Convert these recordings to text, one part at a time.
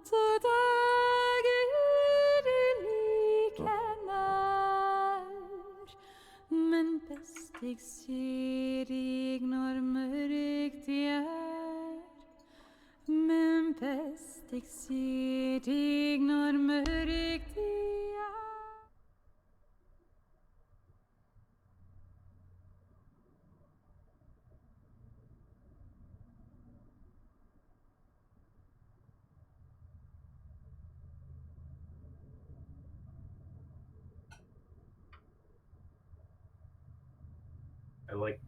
Så dager ulike nær, men best jeg ser deg når mørkt det er. Men best jeg ser deg når mørkt det er.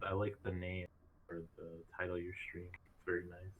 I like the name or the title of your stream. It's very nice.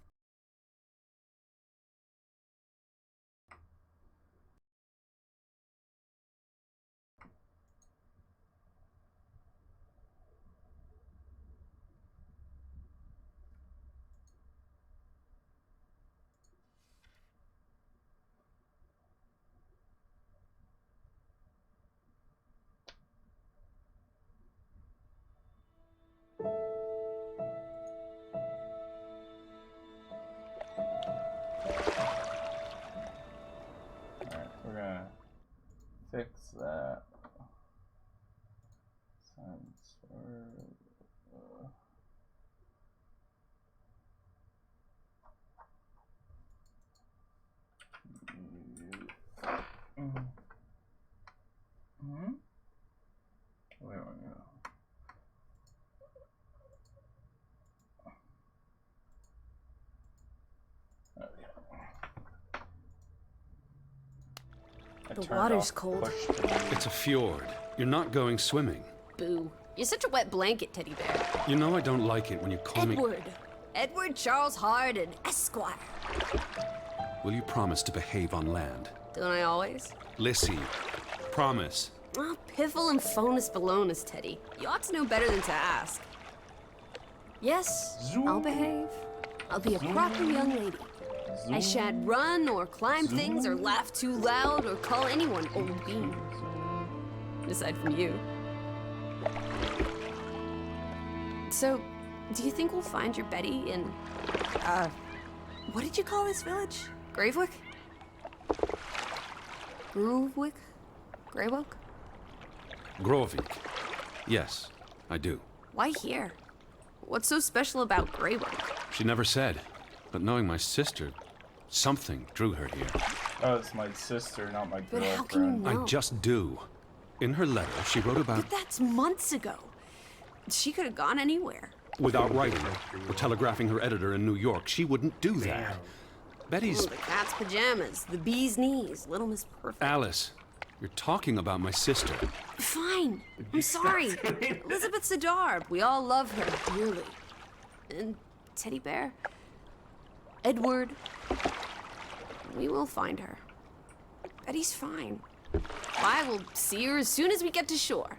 We're gonna fix that. Where are you? The water's cold. It's a fjord. You're not going swimming. Boo. You're such a wet blanket, teddy bear. You know I don't like it when you call me... Edward. Edward Charles Hardin, Esquire. Will you promise to behave on land? Don't I always? Lissy, promise. Oh, piffle and phonus balonus, Teddy. You ought to know better than to ask. Yes, I'll behave. I'll be a proper young lady. I shan't run or climb things or laugh too loud or call anyone old bean. Aside from you. So, do you think we'll find your Betty in, what did you call this village? Gravewick? Grovewick? Greywoke? Grovik. Yes, I do. Why here? What's so special about Greywoke? She never said, but knowing my sister, something drew her here. Oh, it's my sister, not my But girlfriend. how can you know? I just do. In her letter, she wrote about... But that's months ago. She could have gone anywhere. Without writing or telegraphing her editor in New York, she wouldn't do that. Betty's... Oh, the cat's pajamas, the bee's knees, Little Miss Perfect. Alice, you're talking about my sister. Fine. I'm sorry. Elizabeth Sidarb. We all love her dearly. And Teddy Bear, Edward, we will find her. Betty's fine. I will see her as soon as we get to shore.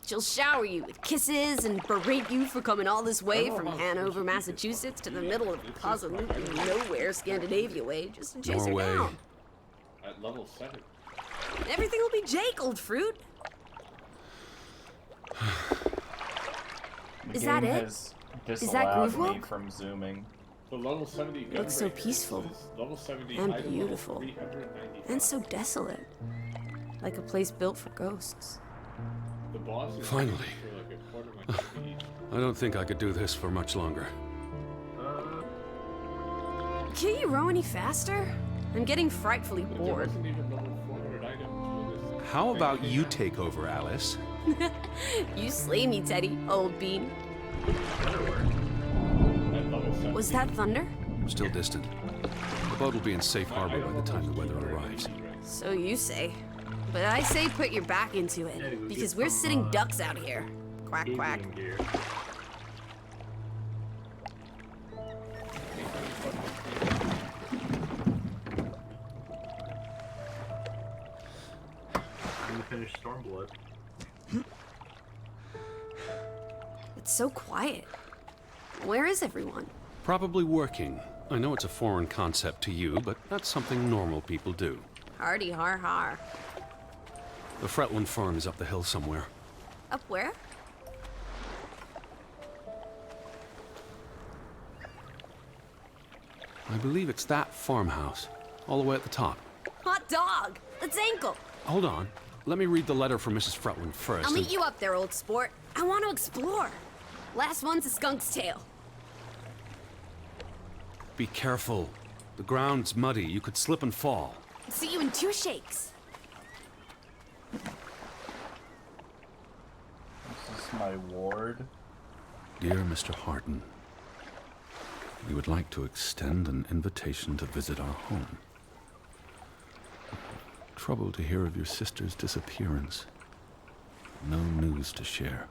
She'll shower you with kisses and berate you for coming all this way from Hanover, Massachusetts to the middle of positively nowhere Scandinavia way just to chase Norway. her down. At level 7. Everything will be Jake, old fruit. The Is that game it? has Is that disallowed Groove me Walk? from zooming. The level 70 gun Looks so rate peaceful is level 70 and item beautiful. level 395. And so desolate. Like a place built for ghosts. The boss is Finally. for like a quarter of my speed. I don't think I could do this for much longer. Can't you row any faster? I'm getting frightfully There bored. wasn't even level 400 items for this. How about you take over, Alice? You slay me, Teddy, old bean. At level 7. Was that thunder? Still distant. The boat will be in safe harbor by the time the weather arrives. So you say. But I say put your back into it, because we're sitting ducks out here. Quack, quack. Avian gear. When you finish Stormblood. It's so quiet. Where is everyone? Probably working. I know it's a foreign concept to you, but that's something normal people do. Hardy har har. The Fretland farm is up the hill somewhere. Up where? I believe it's that farmhouse. all the way at the top. Hot dog! Let's ankle! Hold on. Let me read the letter from Mrs. Fretland first. I'll meet you up there, old sport. I want to explore. Last one's a skunk's tail. Be careful. The ground's muddy. You could slip and fall. See you in 2 shakes. This is my ward. Dear Mr. Harden, we would like to extend an invitation to visit our home. Troubled to hear of your sister's disappearance. No news to share.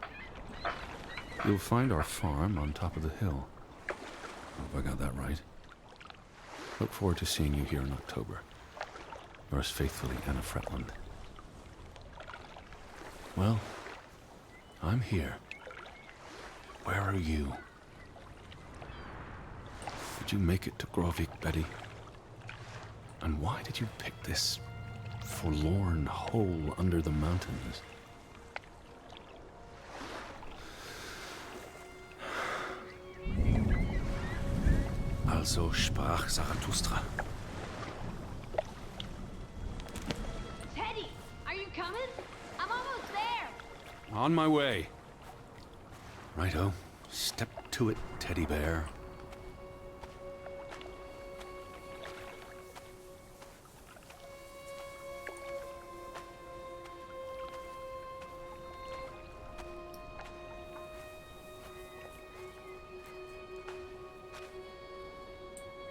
You'll find our farm on top of the hill. Hope I got that right. Look forward to seeing you here in October. Yours faithfully, Anna Fretland. Well, I'm here. Where are you? Did you make it to Grovik, Betty? And why did you pick this forlorn hole under the mountains? Also sprach Zarathustra. Teddy, are you coming? I'm almost there. On my way. Righto. Step to it, teddy bear.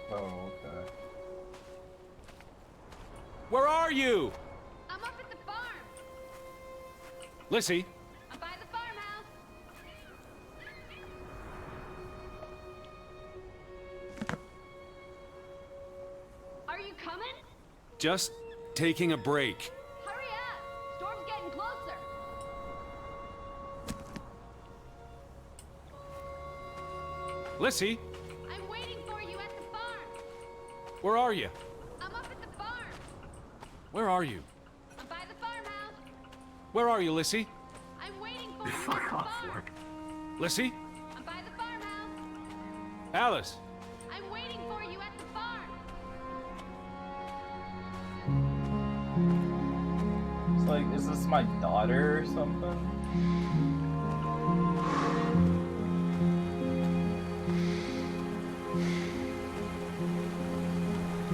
Oh, okay. Where are you? I'm up at the farm. Lissy? I'm by the farmhouse. Are you coming? Just taking a break. Hurry up. Storm's getting closer. Lissy? I'm waiting for you at the farm. Where are you? I'm up at the farm. Where are you? I'm by the farmhouse. Where are you, Lissy? I'm waiting for you at the Fuck off, farm. Mark. Lissy? I'm by the farmhouse. Alice? I'm waiting for you at the farm. It's like, is this my daughter or something?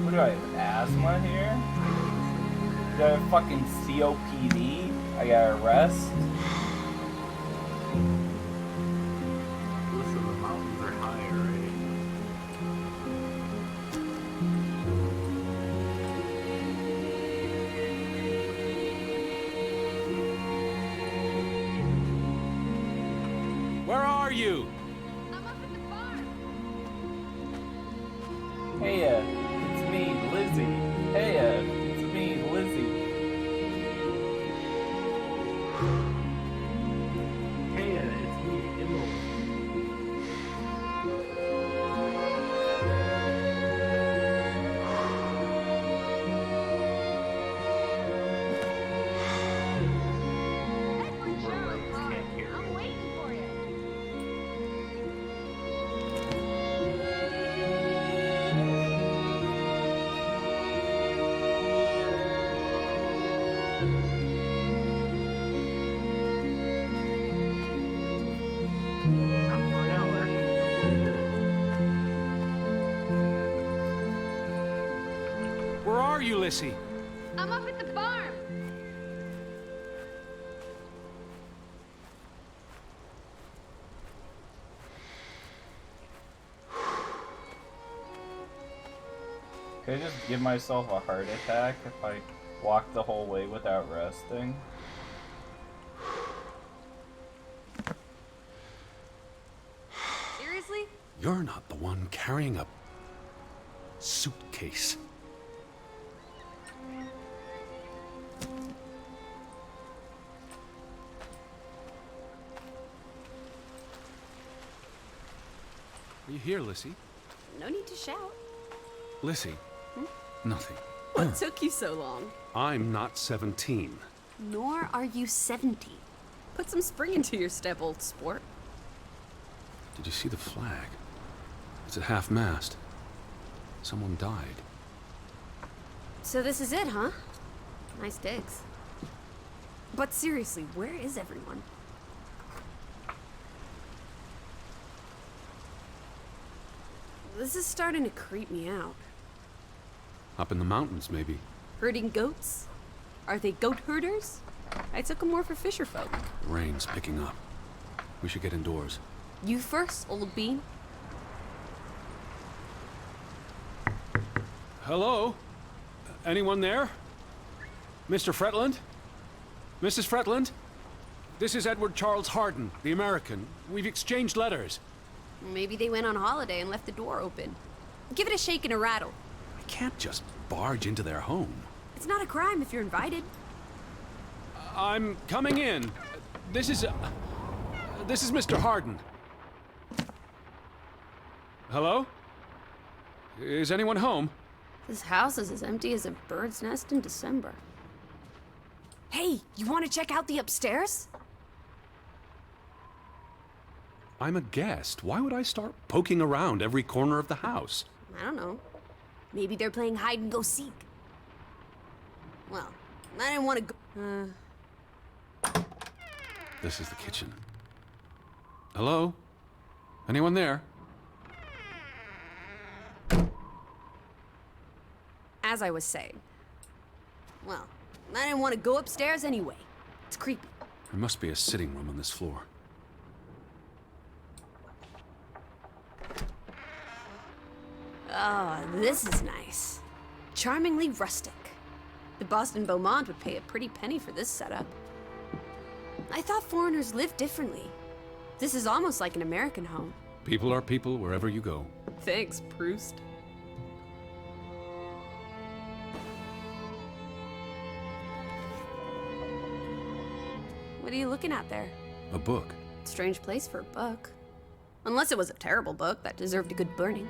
What do I have, asthma here? Do I have fucking COPD? I gotta rest? Listen, the mountains are high already. Where are you? I'm up at the farm. Hey, it's me, Lizzie. Hey, it's me, Lizzie. Hey, it's me, Emily. Edward Sherwood Park. Can't hear I'm me. waiting for you. I'm for Alex. Where are you, Lissy? I'm up at the farm. Could I just give myself a heart attack if I walk the whole way without resting? Seriously? You're not the one carrying a suitcase. Are you here, Lissy? No need to shout. Lissy? Nothing. What took you so long? I'm not 17. Nor are you 70. Put some spring into your step, old sport. Did you see the flag? It's at half-mast. Someone died. So this is it, huh? Nice digs. But seriously, where is everyone? This is starting to creep me out. Up in the mountains, maybe. Herding goats? Are they goat herders? I took them more for fisher folk. The rain's picking up. We should get indoors. You first, old bean. Hello? Anyone there? Mr. Fretland? Mrs. Fretland? This is Edward Charles Harden, the American. We've exchanged letters. Maybe they went on holiday and left the door open. Give it a shake and a rattle. I can't just barge into their home. It's not a crime if you're invited. I'm coming in. This is Mr. Harden. Hello? Is anyone home? This house is as empty as a bird's nest in December. Hey, you want to check out the upstairs? I'm a guest. Why would I start poking around every corner of the house? I don't know. Maybe they're playing hide and go seek. Well, I didn't want to go. This is the kitchen. Hello? Anyone there? As I was saying. Well, I didn't want to go upstairs anyway. It's creepy. There must be a sitting room on this floor. Oh, this is nice. Charmingly rustic. The Boston Beaumont would pay a pretty penny for this setup. I thought foreigners lived differently. This is almost like an American home. People are people wherever you go. Thanks, Proust. What are you looking at there? A book. Strange place for a book. Unless it was a terrible book that deserved a good burning.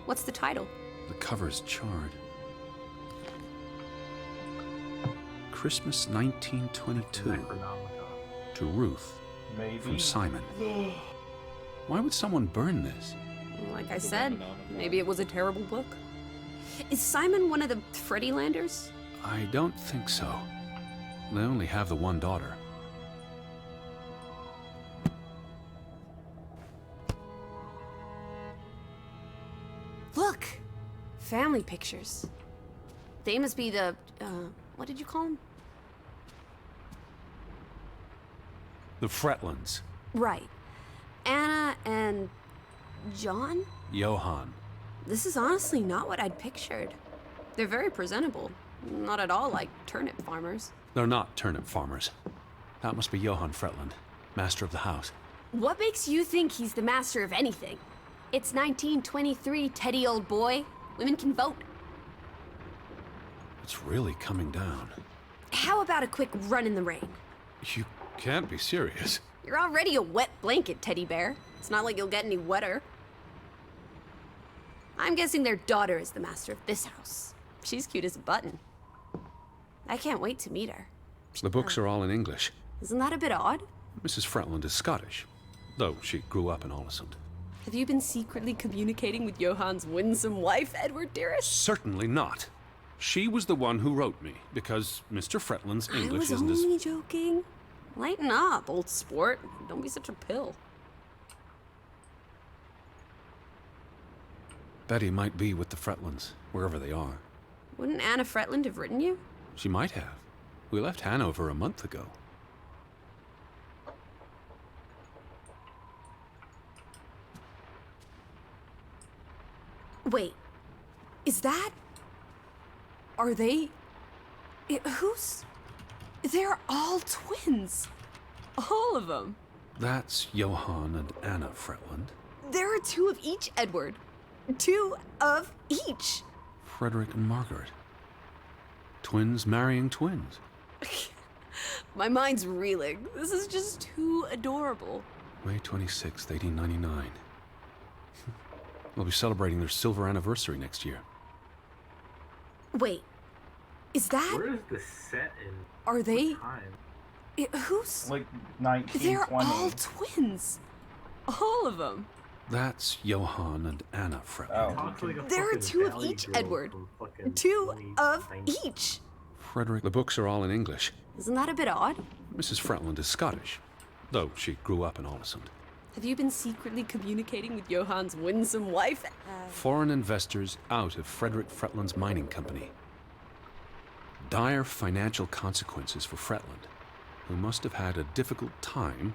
What's the title? The cover's charred. Christmas 1922. Necronomicon. To Ruth. Maybe. From Simon. Why would someone burn this? Like I said, maybe it was a terrible book. Is Simon one of the Freddie Landers? I don't think so. They only have the one daughter. Look! Family pictures. They must be the, what did you call them? The Fretlands. Right. Anna and John? Johann. This is honestly not what I'd pictured. They're very presentable. Not at all like turnip farmers. They're not turnip farmers. That must be Johann Fretland, master of the house. What makes you think he's the master of anything? It's 1923, Teddy, old boy. Women can vote. It's really coming down. How about a quick run in the rain? You can't be serious. You're already a wet blanket, Teddy Bear. It's not like you'll get any wetter. I'm guessing their daughter is the master of this house. She's cute as a button. I can't wait to meet her. The books are all in English. Isn't that a bit odd? Mrs. Fretland is Scottish, though she grew up in Olesund. Have you been secretly communicating with Johann's winsome wife, Edward dearest? Certainly not. She was the one who wrote me, because Mr. Fretland's English I was isn't as... only joking. Lighten up, old sport. Don't be such a pill. Betty might be with the Fretlands, wherever they are. Wouldn't Anna Fretland have written you? She might have. We left Hanover a month ago. Wait, is that... Are they... Who's... They're all twins. All of them. That's Johann and Anna Fretland. There are two of each, Edward. Two of each. Frederick and Margaret. Twins marrying twins. My mind's reeling. This is just too adorable. May 26th, 1899. We'll be celebrating their silver anniversary next year. Wait, is that... Where is the set in Are they... time? Who's... Like They're 1920. all twins. All of them. That's Johann and Anna Fretland. Oh. Talks like a There are fucking 2 of valley each, girl Edward. from fucking 2 of 2019. each. Frederick, the books are all in English. Isn't that a bit odd? Mrs. Fretland is Scottish, though she grew up in Ålesund. Have you been secretly communicating with Johann's winsome wife? Foreign investors out of Frederick Fretland's mining company. Dire financial consequences for Fretland, who must have had a difficult time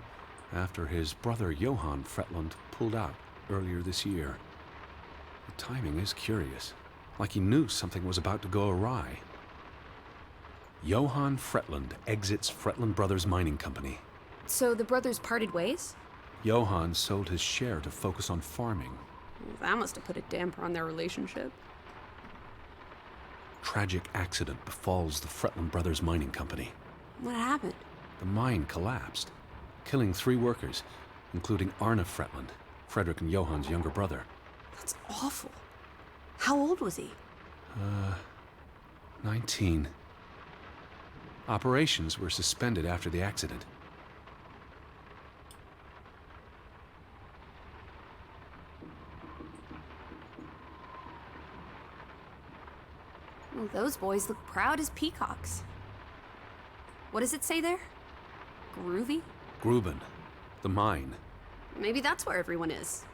after his brother Johann Fretland pulled out earlier this year. The timing is curious, like he knew something was about to go awry. Johann Fretland exits Fretland Brothers Mining Company. So the brothers parted ways? Johann sold his share to focus on farming. That must have put a damper on their relationship. Tragic accident befalls the Fretland Brothers Mining Company. What happened? The mine collapsed, killing 3 workers, including Arne Fretland, Frederick and Johann's younger brother. That's awful. How old was he? 19. Operations were suspended after the accident. Well, those boys look proud as peacocks. What does it say there? Groovy? Gruben, the mine. Maybe that's where everyone is.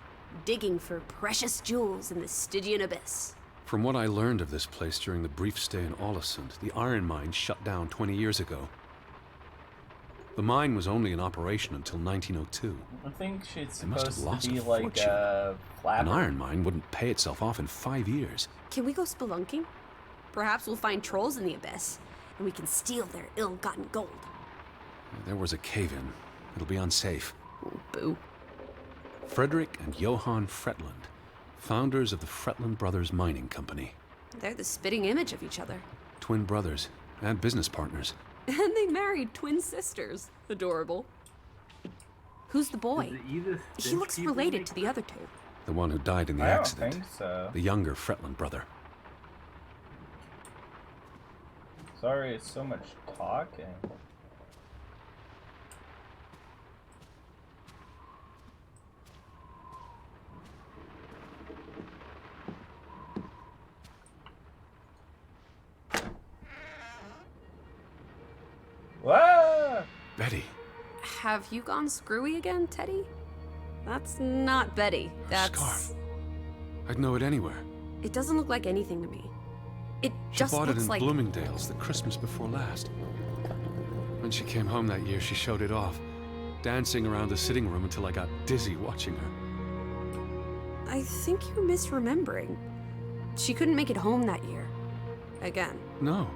Digging for precious jewels in the Stygian abyss. From what I learned of this place during the brief stay in Ålesund, the iron mine shut down 20 years ago. The mine was only in operation until 1902. I think she's They must have supposed lost to be a like fortune. a An flapper. iron mine wouldn't pay itself off in 5 years. Can we go spelunking? Perhaps we'll find trolls in the abyss, and we can steal their ill-gotten gold. There was a cave-in. It'll be unsafe. Oh, boo. Frederick and Johann Fretland, founders of the Fretland Brothers Mining Company. They're the spitting image of each other. Twin brothers and business partners. And they married twin sisters. Adorable. Who's the boy? Is it Edith He looks Finch related remake? to the other 2. The one who died in the I don't accident. think so. The younger Fretland brother. Sorry, it's so much talking. Whoa! Betty. Have you gone screwy again, Teddy? That's not Betty. That's... Scarf. I'd know it anywhere. It doesn't look like anything to me. It She just bought it looks in like... Bloomingdale's the Christmas before last. When she came home that year, she showed it off, dancing around the sitting room until I got dizzy watching her. I think you're misremembering. She couldn't make it home that year. Again. No,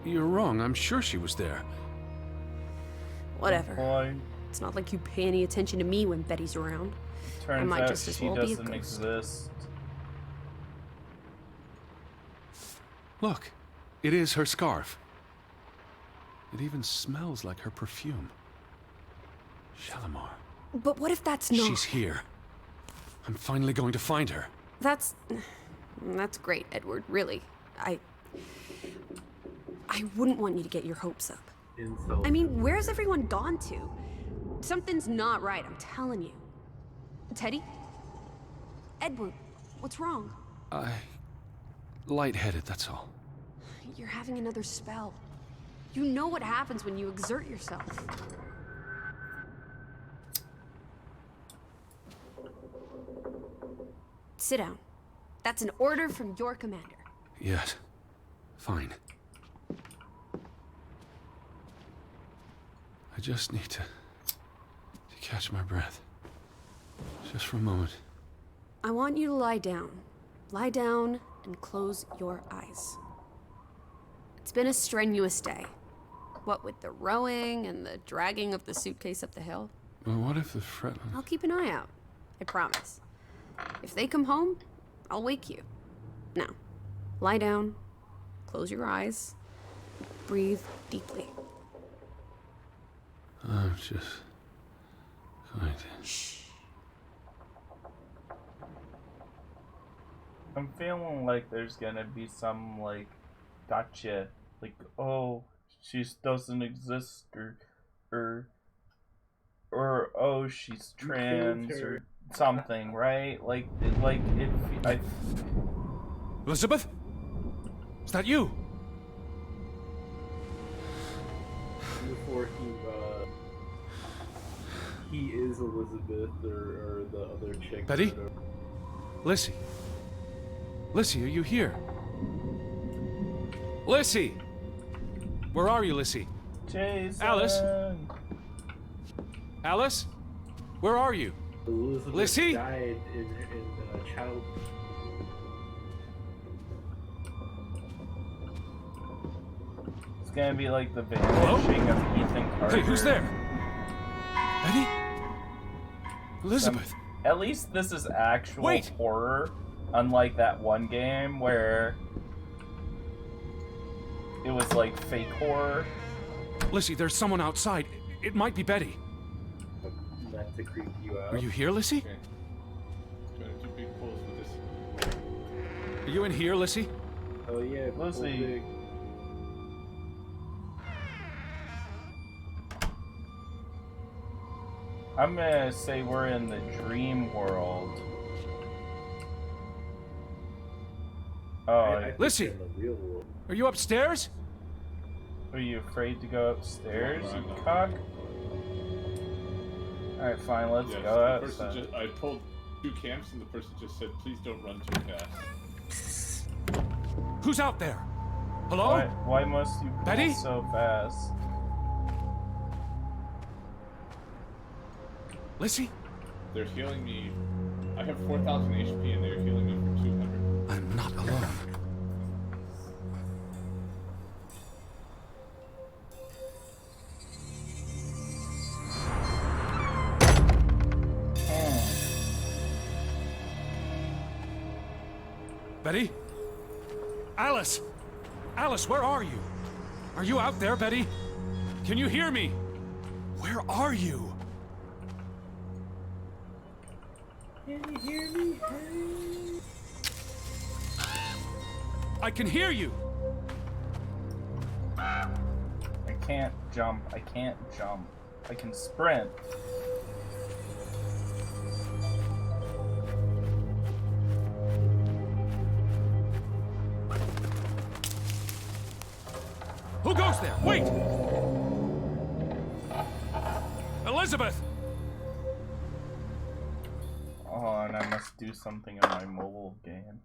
You're wrong. I'm sure she was there. Whatever. Boy, It's not like you pay any attention to me when Betty's around. turns might out just as she well be a doesn't ghost. exist. Look, it is her scarf. It even smells like her perfume. Shalimar. But what if that's not... She's here. I'm finally going to find her. That's great, Edward, really. I wouldn't want you to get your hopes up. Insult. I mean, where's everyone gone to? Something's not right, I'm telling you. Teddy? Edward, what's wrong? Lightheaded, that's all. You're having another spell. You know what happens when you exert yourself. Sit down. That's an order from your commander. Yes. Fine. I just need to catch my breath. Just for a moment. I want you to lie down. Lie down and close your eyes. It's been a strenuous day. What with the rowing and the dragging of the suitcase up the hill. Well, what if the Fretland... I'll keep an eye out. I promise. If they come home, I'll wake you. Now, lie down, close your eyes, breathe deeply. I'm just going to... Shh. I'm feeling like there's gonna be some, like, gotcha. Like, oh, she doesn't exist, or oh, she's trans, or something, right? Like if I. Elizabeth? Is that you? Before he is Elizabeth or the other chick. Betty? or whatever. Lissy? Lissy, are you here? Lissy! Where are you, Lissy? Jason. Alice? Alice? Where are you? Elizabeth Lissy? died in child. It's gonna be like the vanishing of Ethan Carter. Hey, who's there? Betty? Elizabeth? At least this is actual Wait. horror, unlike that one game where it was like fake horror. Lissy, there's someone outside. It might be Betty. Not to creep you out. Are you here, Lissy? Okay. Trying to do big pulls with this. Are you in here, Lissy? Oh yeah, Let's pull see. big. I'm gonna say we're in the dream world. Oh, I think Lissy! you're in the real world. Are you upstairs? are you afraid to go upstairs, No, I'm you not. cock? Alright, fine, let's Yes, go the person outside. just, I pulled 2 camps and the person just said, please don't run too fast. Who's out there? Hello? Why must you pull Betty? so fast? Lissy? They're healing me. I have 4,000 HP and they're healing me for 200. I'm not alone. Betty? Alice! Alice, where are you? Are you out there, Betty? Can you hear me? Where are you? Can you hear me? I can hear you! I can't jump. I can't jump. I can sprint. Who goes there? Wait! Elizabeth! Oh, and I must do something on my mobile game.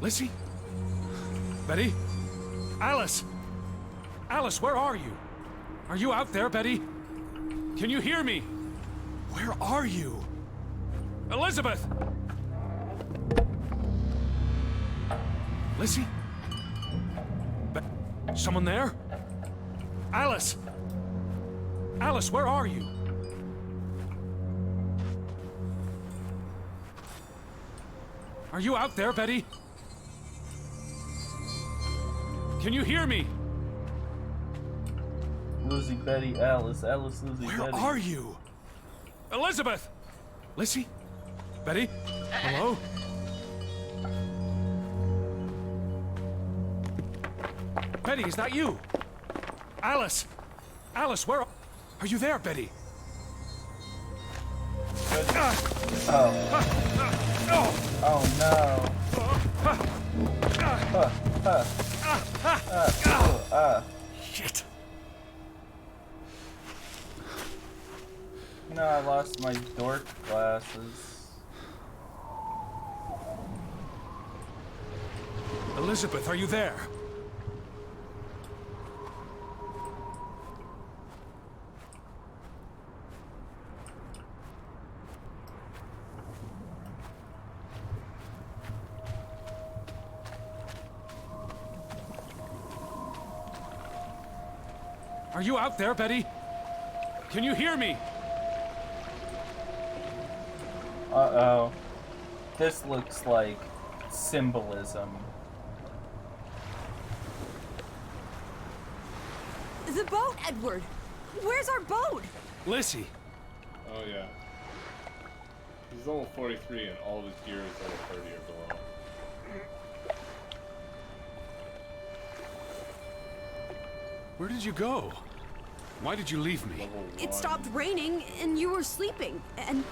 Lissy? Betty? Alice? Alice, where are you? Are you out there, Betty? Can you hear me? Where are you? Elizabeth! Lissy? Someone there? Alice! Alice, where are you? Are you out there, Betty? Can you hear me? Lizzie, Betty, Alice, Alice, Lizzie, Where Betty. are you? Elizabeth! Lissy? Betty? Hello? Betty, is that you? Alice! Alice, where are you there, Betty? Oh no. Shit! You know, I lost my dork glasses. Elizabeth, are you there? Are you out there, Betty? Can you hear me? Uh-oh. This looks like symbolism. The boat, Edward! Where's our boat? Lissy! Oh yeah. He's level 43 and all of his gear is level 30 or below. Where did you go? Why did you leave me? Level 1. It stopped raining and you were sleeping. And Is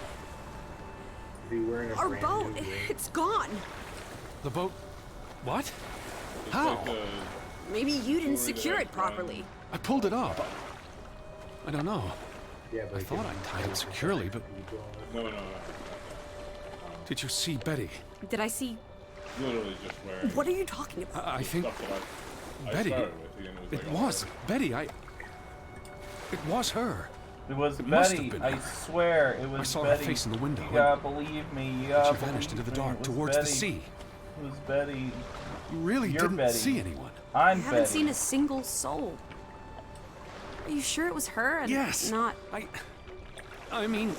he wearing a our brand boat, new ring? it's gone. The boat... What? It's How? like the- Maybe you didn't Story that secure I it properly. I pulled it up. I don't know. Yeah, but I he thought can- I tied it securely, but... No. Did you see Betty? Did I see? Literally just wearing What are you talking about? I think... stuff that I Betty. started with. And It like, was Betty. It was her. It was It must have Betty. been I her. swear it was I saw Betty. her face in the window. You gotta believe me. You gotta She vanished into the believe me. dark It was towards the Betty. sea. It was Betty. You really You're didn't Betty. see anyone. I I'm haven't Betty. seen a single soul. Are you sure it was her and Yes. not? I mean,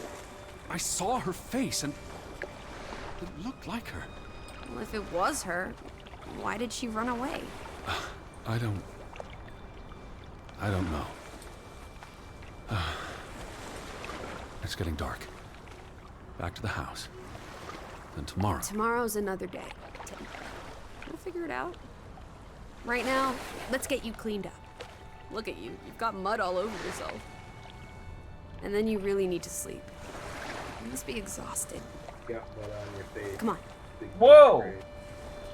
I saw her face and it looked like her. Well, if it was her, why did she run away? I don't know. It's getting dark. Back to the house. Then tomorrow. Tomorrow's another day, Teddy. We'll figure it out. Right now, let's get you cleaned up. Look at you. You've got mud all over yourself. And then you really need to sleep. You must be exhausted. You got mud on your face. Come on. Whoa!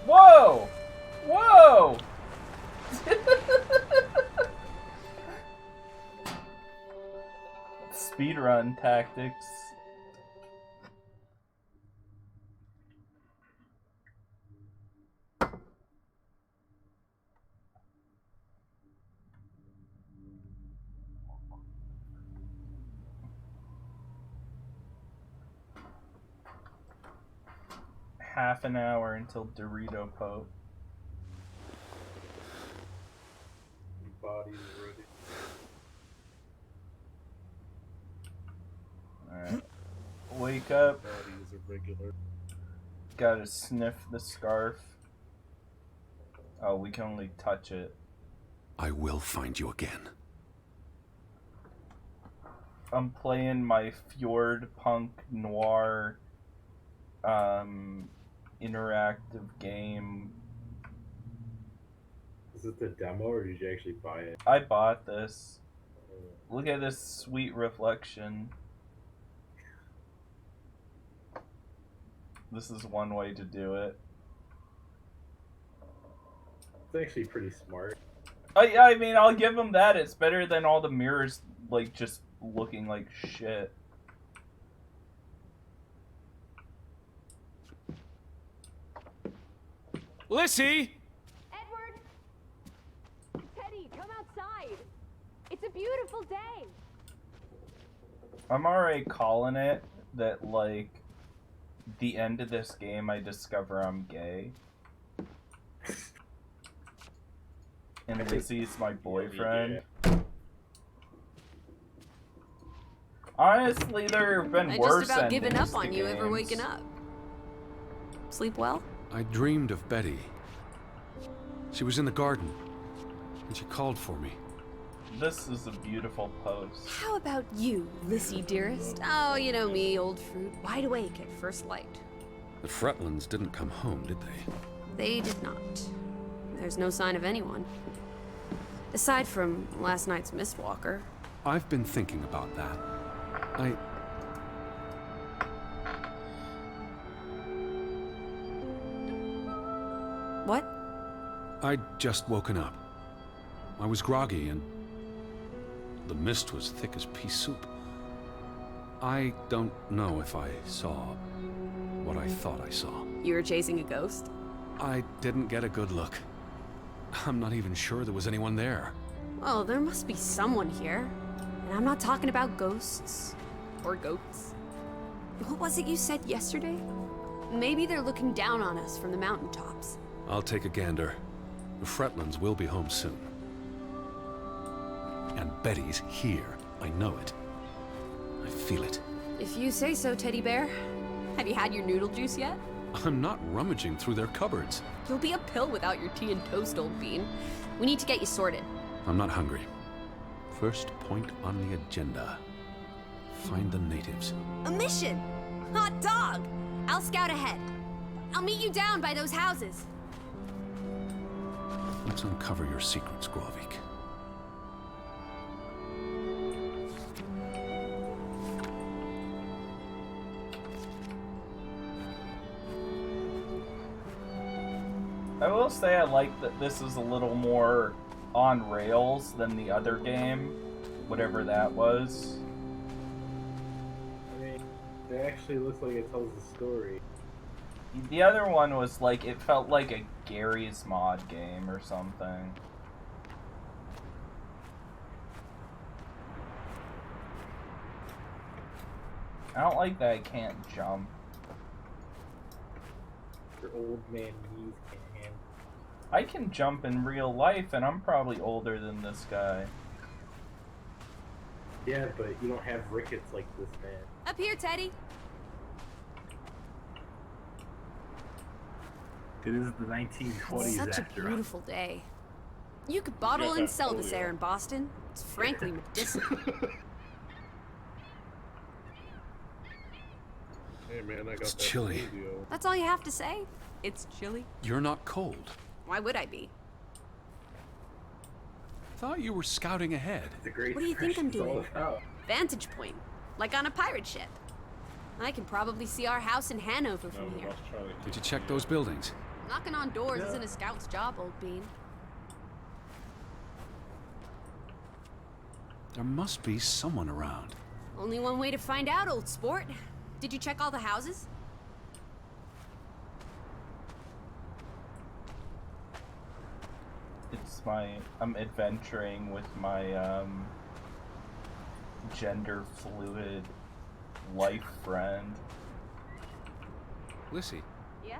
Whoa! Whoa! Speedrun tactics. Half an hour until Dorito Pope. Body's ready. Alright. Wake up. Body's a regular. Gotta sniff the scarf. Oh, we can only touch it. I will find you again. I'm playing my Fjord Punk Noir interactive game. Is it the demo or did you actually buy it? I bought this. Look at this sweet reflection. This is one way to do it. It's actually pretty smart. I mean, I'll give them that. It's better than all the mirrors, like, just looking like shit. Lissy! Edward! Teddy, come outside. It's a beautiful day. I'm already calling it that, like, the end of this game I discover I'm gay. And Lissy's my boyfriend. Honestly, there have been I worse just about given endings up on to you ever games. waking up. Sleep well? I dreamed of Betty. She was in the garden, and she called for me. This is a beautiful post. How about you, Lissy dearest? Oh, you know me, old fruit, wide awake at first light. The Fretlands didn't come home, did they? They did not. There's no sign of anyone. Aside from last night's Mistwalker. I've been thinking about that. What? I'd just woken up. I was groggy and the mist was thick as pea soup. I don't know if I saw what I thought I saw. You were chasing a ghost? I didn't get a good look. I'm not even sure there was anyone there. Well, there must be someone here. And I'm not talking about ghosts. Or goats. What was it you said yesterday? Maybe they're looking down on us from the mountaintops. I'll take a gander. The Fretlands will be home soon. And Betty's here. I know it. I feel it. If you say so, Teddy Bear. Have you had your noodle juice yet? I'm not rummaging through their cupboards. You'll be a pill without your tea and toast, old bean. We need to get you sorted. I'm not hungry. First point on the agenda. Find the natives. A mission! Hot dog! I'll scout ahead. I'll meet you down by those houses. Let's uncover your secrets, Gravik. I will say I like that this is a little more on rails than the other game, whatever that was. I mean, it actually looks like it tells the story. The other one was like, it felt like a Gary's Mod game or something. I don't like that I can't jump. Your old man knees can't handle. I can jump in real life, and I'm probably older than this guy. Yeah, but you don't have rickets like this man. Up here, Teddy. It is the 1920s Such a after all. beautiful day. You could bottle Yeah, and sell this polio. air in Boston. It's frankly medicinal. Hey man, I got It's that chilly. polio. That's all you have to say? It's chilly. You're not cold. Why would I be? Thought you were scouting ahead. The Great What do you think I'm Depression's all doing? about. Vantage point. Like on a pirate ship. I can probably see our house in Hanover No, from we here. lost Charlie. Did you check those buildings? Knocking on doors Yeah. isn't a scout's job, old bean. There must be someone around. Only one way to find out, old sport. Did you check all the houses? It's I'm adventuring with my, gender fluid life friend. Lissy, Yeah?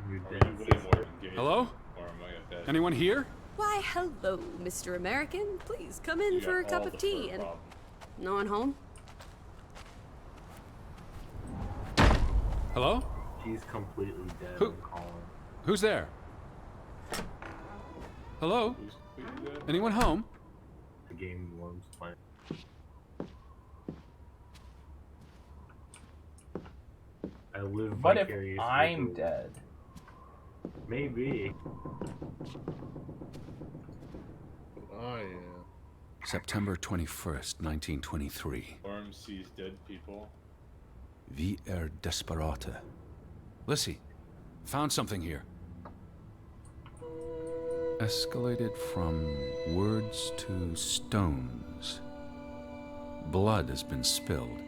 Your Are dad you really says more engaged? hello? Or am I a dead? Anyone here? Why, hello, Mr. American. Please come in You for a got cup all of the tea fur and... problems. No one home? Hello? He's completely dead. Who- I'm calling. Who's there? Hello? Who's dead? Anyone home? The game worms playing. I live What if vicariously I'm through- dead? Maybe. Oh yeah. September 21st, 1923. Worm sees dead people. Vi desperata. Lissy, found something here. Escalated from words to stones. Blood has been spilled.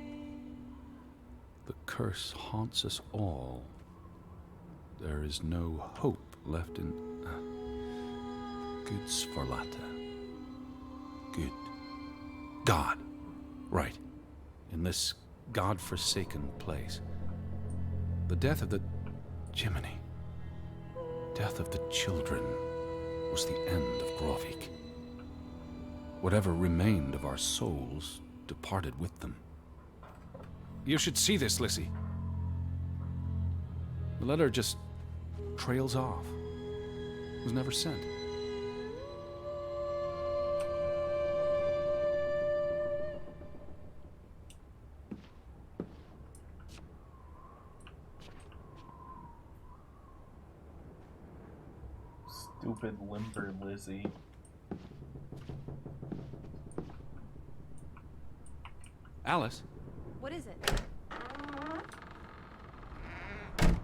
The curse haunts us all. There is no hope left in... Good Sforlata. Good. God. Right. In this God-forsaken place. The death of the... Jiminy. Death of the children was the end of Gravik. Whatever remained of our souls departed with them. You should see this, Lissy. The letter just trails off. Was never sent. Stupid limber Lizzie. Alice, What is it?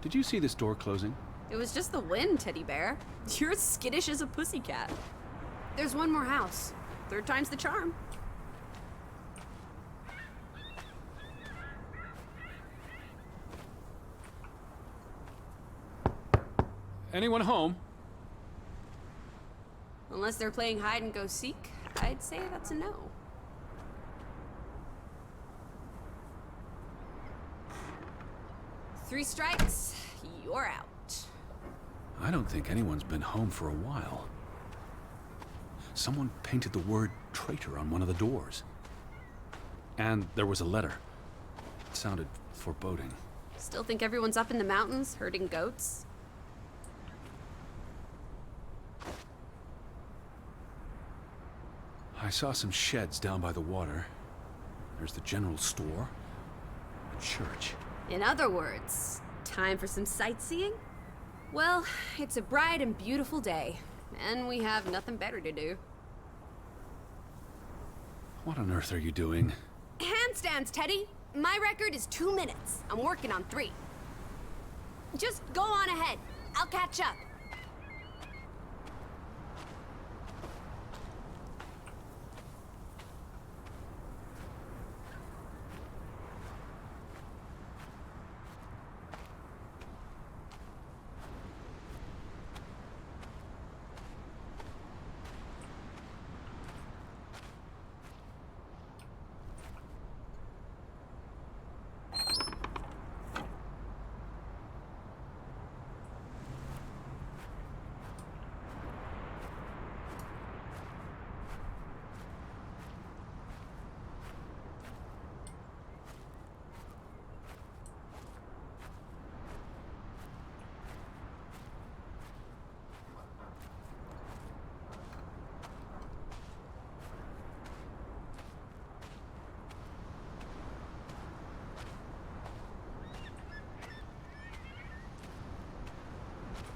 did you see this door closing? It was just the wind, teddy bear. You're as skittish as a pussycat. There's one more house. Third time's the charm. Anyone home? Unless they're playing hide and go seek, I'd say that's a no. Three strikes, you're out. I don't think anyone's been home for a while. Someone painted the word traitor on one of the doors. And there was a letter. It sounded foreboding. Still think everyone's up in the mountains herding goats? I saw some sheds down by the water. There's the general store, the church. In other words, time for some sightseeing? Well, it's a bright and beautiful day, and we have nothing better to do. What on earth are you doing? Handstands, Teddy! My record is 2 minutes. I'm working on 3. Just go on ahead. I'll catch up.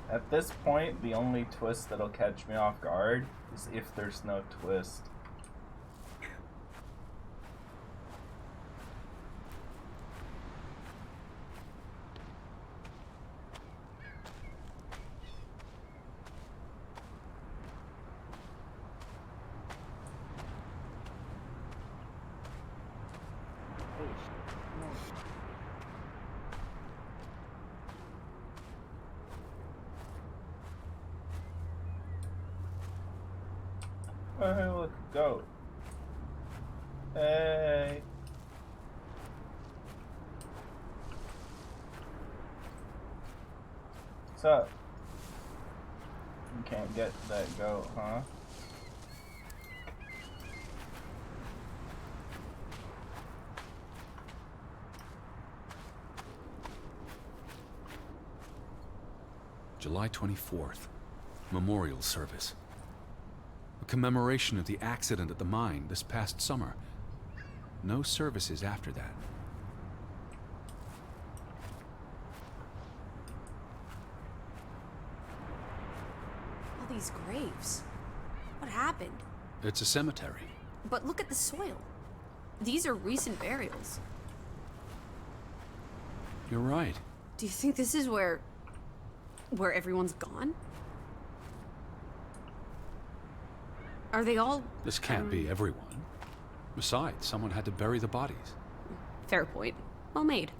At this point, the only twist that'll catch me off guard is if there's no twist. Hey, look, a goat. Hey. What's up? You can't get that goat, huh? July 24th. Memorial service. A commemoration of the accident at the mine this past summer. No services after that. All these graves. What happened? It's a cemetery. But look at the soil. These are recent burials. You're right. Do you think this is where everyone's gone? Are they all... This can't be everyone. Besides, someone had to bury the bodies. Fair point. Well made.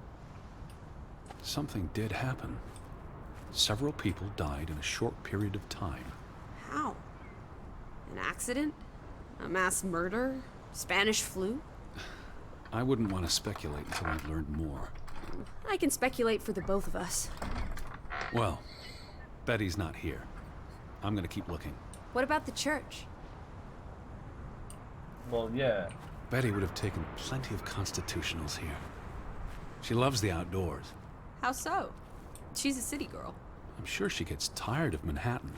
Something did happen. Several people died in a short period of time. How? An accident? A mass murder? Spanish flu? I wouldn't want to speculate until I've learned more. I can speculate for the both of us. Well, Betty's not here. I'm gonna keep looking. What about the church? Well, yeah. Betty would have taken plenty of constitutionals here. She loves the outdoors. How so? She's a city girl. I'm sure she gets tired of Manhattan.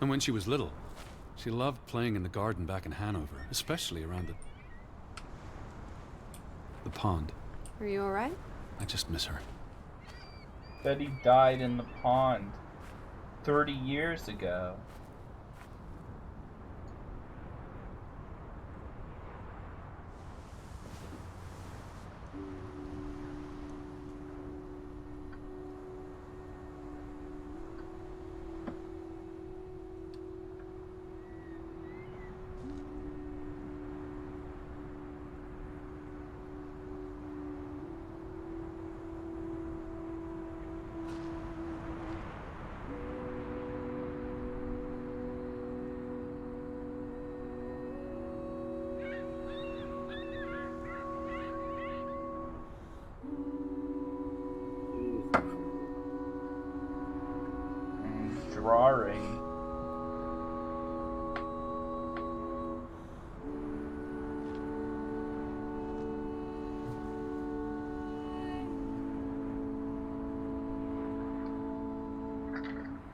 And when she was little, she loved playing in the garden back in Hanover, especially around the pond. Are you alright? I just miss her. Betty died in the pond 30 years ago. Draugen.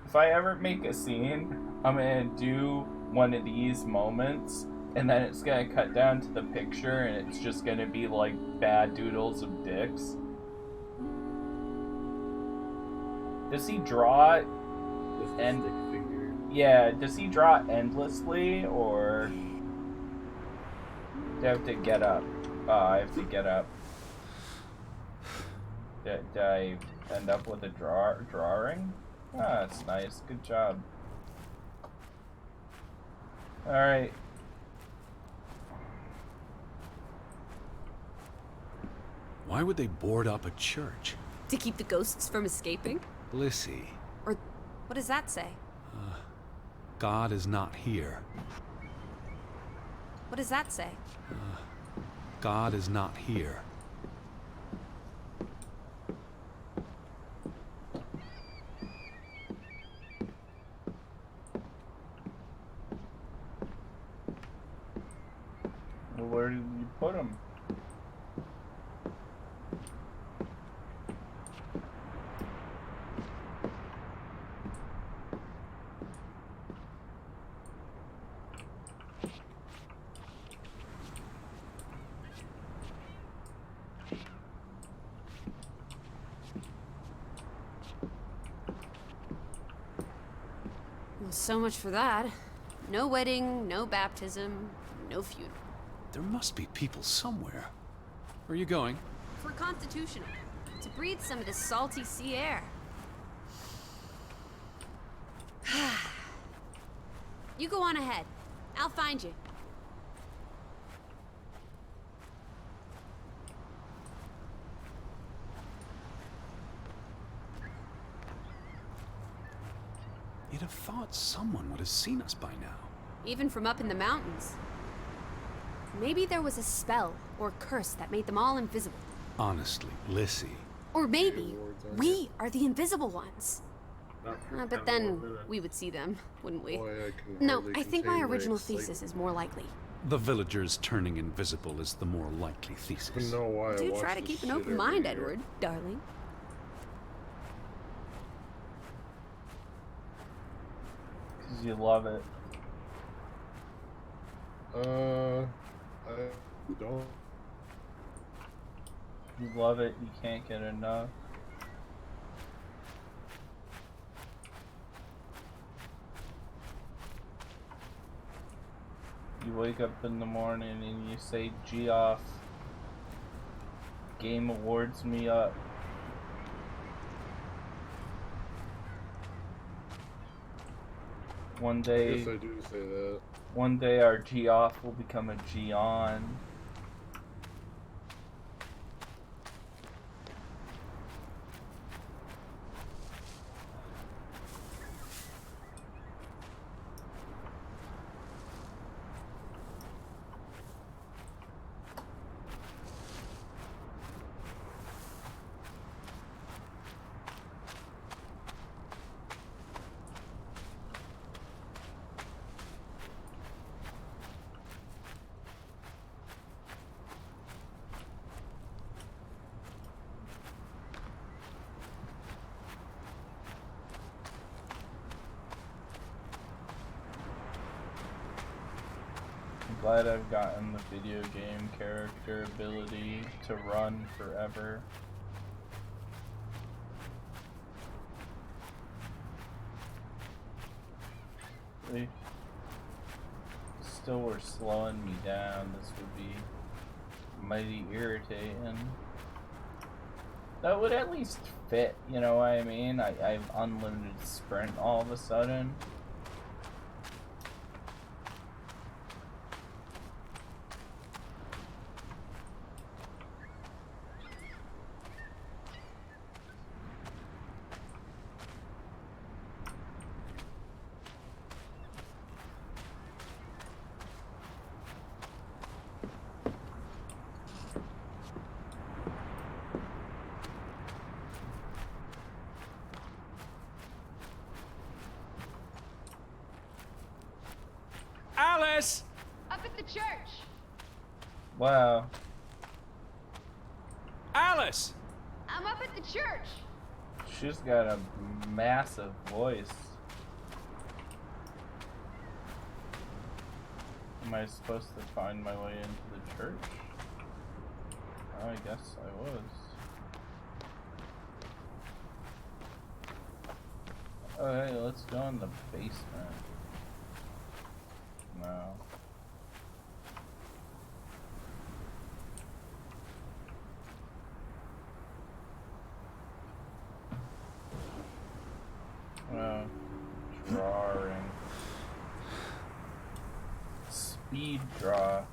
If I ever make a scene, I'm gonna do one of these moments And then it's gonna cut down to the picture and it's just gonna be like bad doodles of dicks. Does he draw Just a And- stick figure. Yeah, does he draw endlessly, or do I have to get up? Oh, I have to get up. Did I end up with a drawing? Ah, that's nice. Good job. Alright. Why would they board up a church? To keep the ghosts from escaping? Lissy, Or what does that say? God is not here. What does that say? God is not here. Well, where did you put him? Well, so much for that. No wedding, no baptism, no funeral. There must be people somewhere. Where are you going? For Constitutional. To breathe some of the salty sea air. You go on ahead. I'll find you. You'd have thought someone would have seen us by now. Even from up in the mountains. Maybe there was a spell or curse that made them all invisible. Honestly, Lissy. Or maybe Wards on we are the invisible ones. Not for But 10 then more minutes. we would see them, wouldn't we? Boy, I can No, hardly I think my contain original excitement. thesis is more likely. The villagers turning invisible is the more likely I thesis. don't know why I Do watch try to this keep an shit open every mind, year. Edward, darling. Because you love it. I don't. You love it, you can't get enough. You wake up in the morning and you say, G off. Game Awards me up. One I day, guess I do say that. one day our G off will become a G on. I'm glad I've gotten the video game character ability to run forever. They still were slowing me down. This would be mighty irritating. That would at least fit, you know what I mean? I have unlimited sprint all of a sudden. Alice! Up at the church. Wow. Alice! I'm up at the church. She's got a massive voice. Am I supposed to find my way into the church? Oh, I guess I was. Oh, hey, let's go in the basement. No. Drawing. Speed draw.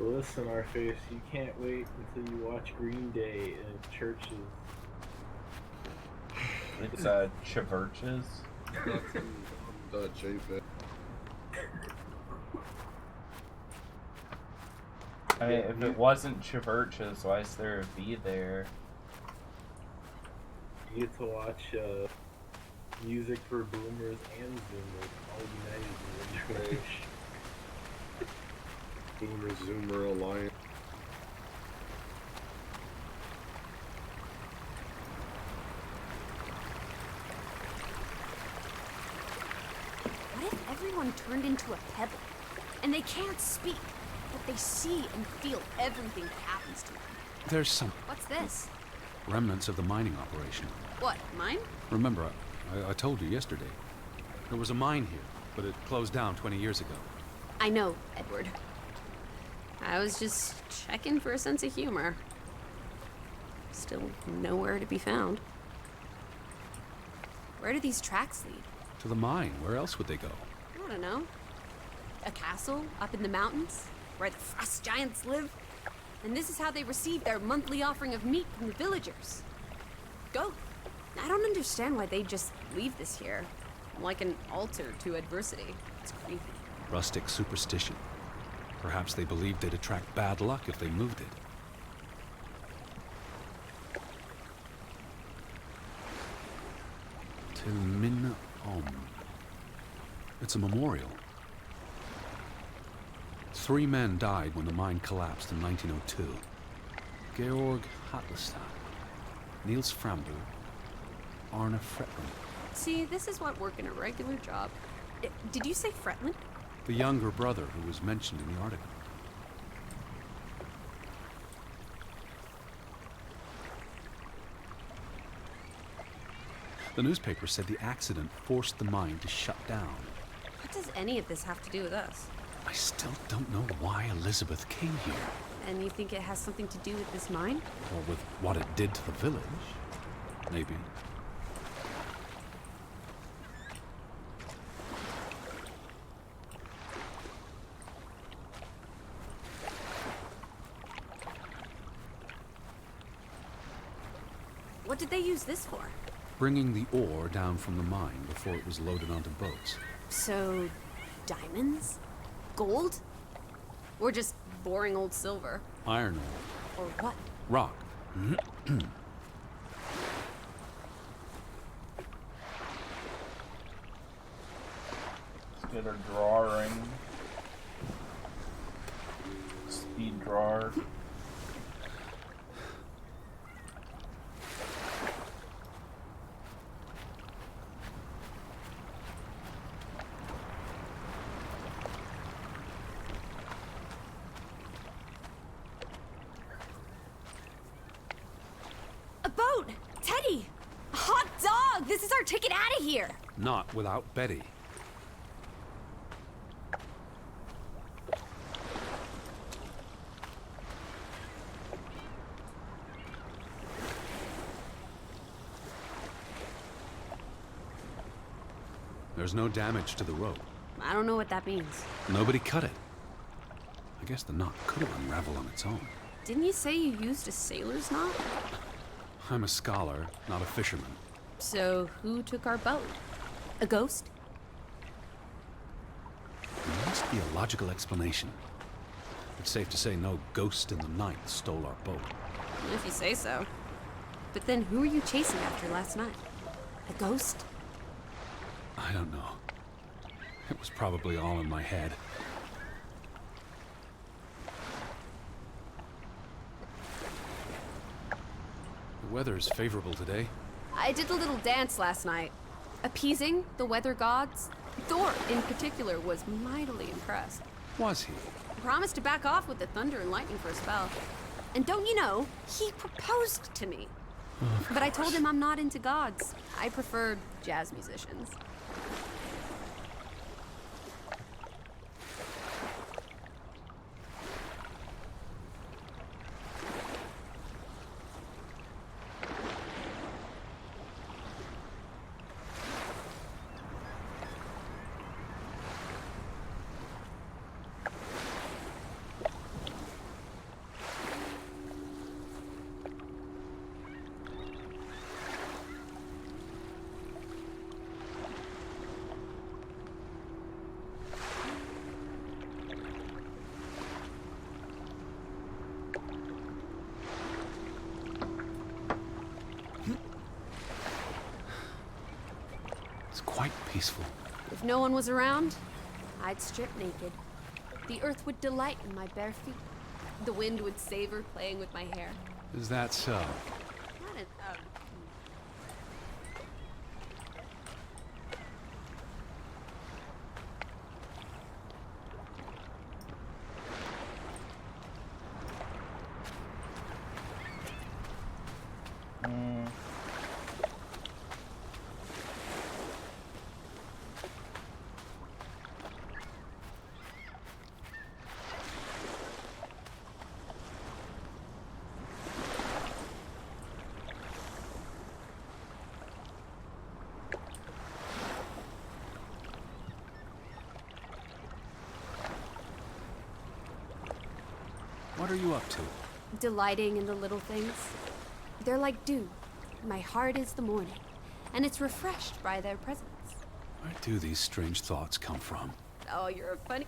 Listen, Arface, you can't wait until you watch Green Day in churches. It's Chiverches. Dutch, ain't that? I mean, if it wasn't Chiverches, why is there a V there? You get to watch music for boomers and zoomers all united in one church. Boomer Zoomer Alliance. What if everyone turned into a pebble? And they can't speak, but they see and feel everything that happens to them. There's some What's this? remnants of the mining operation. What, mine? Remember, I told you yesterday. There was a mine here, but it closed down 20 years ago. I know, Edward. I was just checking for a sense of humor. Still nowhere to be found. Where do these tracks lead? To the mine. Where else would they go? I don't know. A castle up in the mountains, where the frost giants live. And this is how they receive their monthly offering of meat from the villagers. Go. I don't understand why they just leave this here. Like an altar to adversity. It's creepy. Rustic superstition. Perhaps they believed they'd attract bad luck if they moved it. Tilmin Om. It's a memorial. 3 men died when the mine collapsed in 1902. Georg Hatlestad, Niels Frambu, Arne Fretland. See, this is what working a regular job. Did you say Fretland? The younger brother who was mentioned in the article. The newspaper said the accident forced the mine to shut down. What does any of this have to do with us? I still don't know why Elizabeth came here. And you think it has something to do with this mine? Or with what it did to the village. Maybe. What did they use this for? Bringing the ore down from the mine before it was loaded onto boats. So, diamonds? Gold? Or just boring old silver? Iron ore. Or what? Rock. Let's get our drawing. Speed drawer. A boat! Teddy! A hot dog! This is our ticket out of here! Not without Betty. There's no damage to the rope. I don't know what that means. Nobody cut it. I guess the knot could have unraveled on its own. Didn't you say you used a sailor's knot? I'm a scholar, not a fisherman. So, who took our boat? A ghost? There must be a logical explanation. It's safe to say no ghost in the night stole our boat. If you say so. But then who were you chasing after last night? A ghost? I don't know. It was probably all in my head. The weather's favorable today. I did a little dance last night, appeasing the weather gods. Thor, in particular, was mightily impressed. Was he? Promised to back off with the thunder and lightning for a spell. And don't you know, he proposed to me. But I told him I'm not into gods. I prefer jazz musicians. It's quite peaceful. If no one was around, I'd strip naked. The earth would delight in my bare feet. The wind would savor playing with my hair. Is that so? Not an, What are you up to? delighting in the little things. They're like dew. My heart is the morning, and it's refreshed by their presence. Where do these strange thoughts come from? Oh, you're a funny...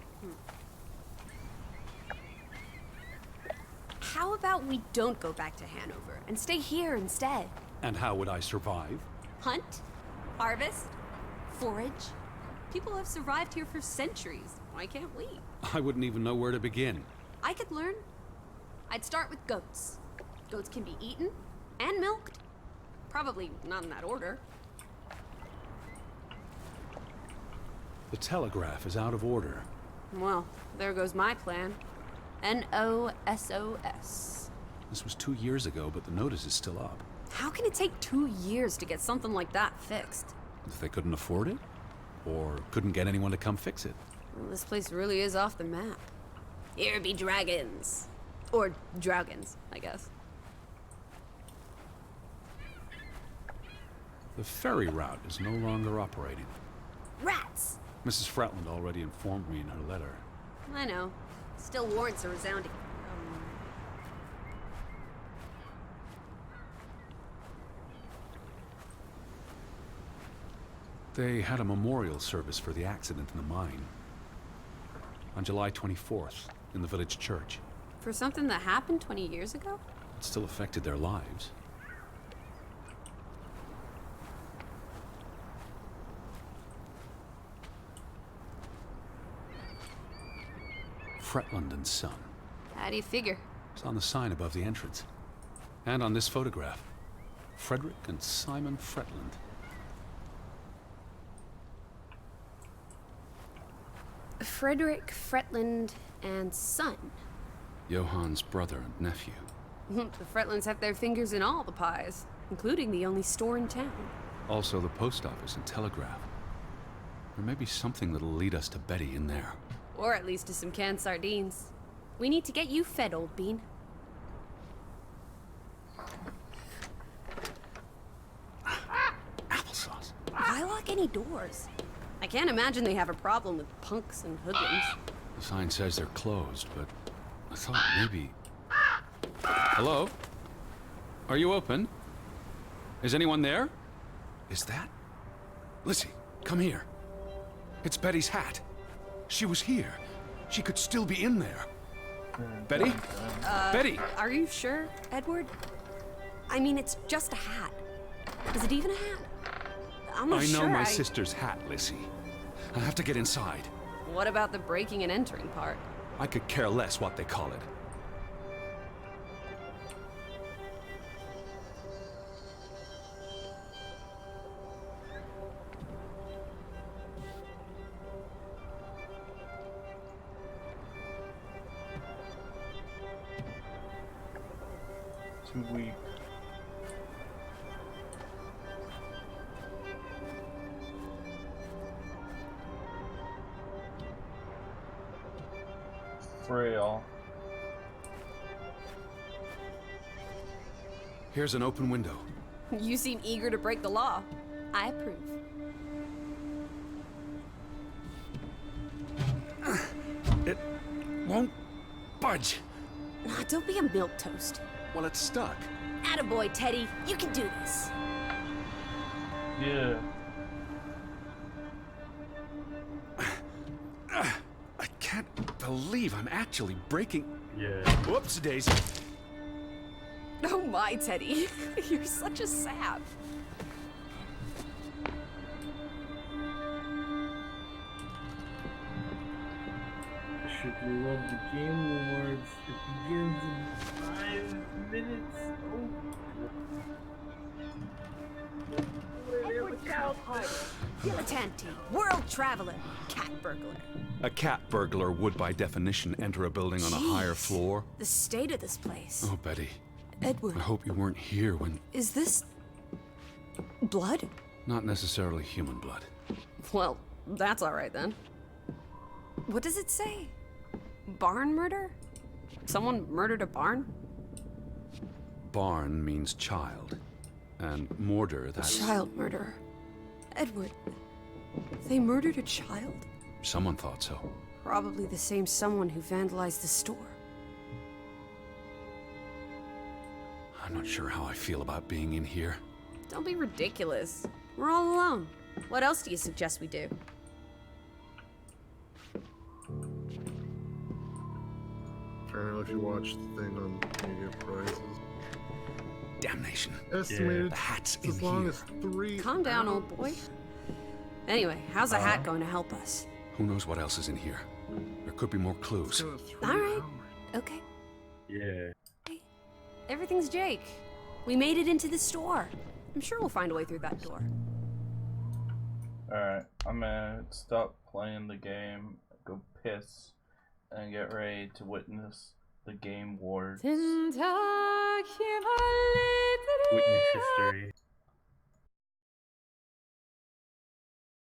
How about we don't go back to Hanover and stay here instead? And how would I survive? Hunt, harvest, forage. People have survived here for centuries. Why can't we? I wouldn't even know where to begin. I could learn. I'd start with goats. Goats can be eaten and milked. Probably not in that order. The telegraph is out of order. Well, there goes my plan. NOSOS. This was 2 years ago, but the notice is still up. How can it take 2 years to get something like that fixed? If they couldn't afford it? Or couldn't get anyone to come fix it? Well, this place really is off the map. Here be dragons. Or Draugans, I guess. The ferry route is no longer operating. Rats! Mrs. Fretland already informed me in her letter. I know. Still warrants a resounding... They had a memorial service for the accident in the mine. On July 24th, in the village church. For something that happened 20 years ago? It still affected their lives. Fretland and Son. How do you figure? It's on the sign above the entrance. And on this photograph. Frederick and Simon Fretland. Frederick Fretland and Son. Johann's brother and nephew. The Fretlands have their fingers in all the pies, including the only store in town. Also the post office and telegraph. There may be something that'll lead us to Betty in there. Or at least to some canned sardines. We need to get you fed, old bean. Applesauce. Why lock any doors? I can't imagine they have a problem with punks and hoodlums. The sign says they're closed, but I thought maybe... Hello? Are you open? Is anyone there? Is that? Lizzie, come here. It's Betty's hat. She was here. She could still be in there. Betty? Betty! Are you sure, Edward? I mean, it's just a hat. Is it even a hat? I'm not sure. I know my sister's hat, Lizzie. I have to get inside. What about the breaking and entering part? I could care less what they call it. to weep. Frail. Here's an open window. You seem eager to break the law. I approve. It won't budge. Nah, don't be a milquetoast. Well, it's stuck. Attaboy, Teddy. You can do this. Yeah. I can't believe I'm actually breaking. Yeah. Whoops, Daisy. Oh my, Teddy. You're such a sap. Should you love the Game Awards? It begins in 5 minutes. Edward Child Party. Dilettante, world traveler, cat burglar. A cat burglar would, by definition, enter a building on a higher Jeez. floor. The state of this place. Oh, Betty. Edward, I hope you weren't here when... is this blood? Not necessarily human blood. Well, that's all right then. What does it say? Barn murder? Someone murdered a barn? Barn means child. And mortar, that's... Child murder. Edward, they murdered a child? Someone thought so. Probably the same someone who vandalized the store. I'm not sure how I feel about being in here. Don't be ridiculous. We're all alone. What else do you suggest we do? I don't know if you watched the thing on media prizes. Damnation. Estimated The hat's as in long here. as 3 Calm down, old boy. Anyway, how's a hat going to help us? Who knows what else is in here? There could be more clues. All All right. Okay. Yeah. Everything's Jake. We made it into the store. I'm sure we'll find a way through that door. Alright, I'm gonna stop playing the game, go piss, and get ready to witness the game wars. Witness history.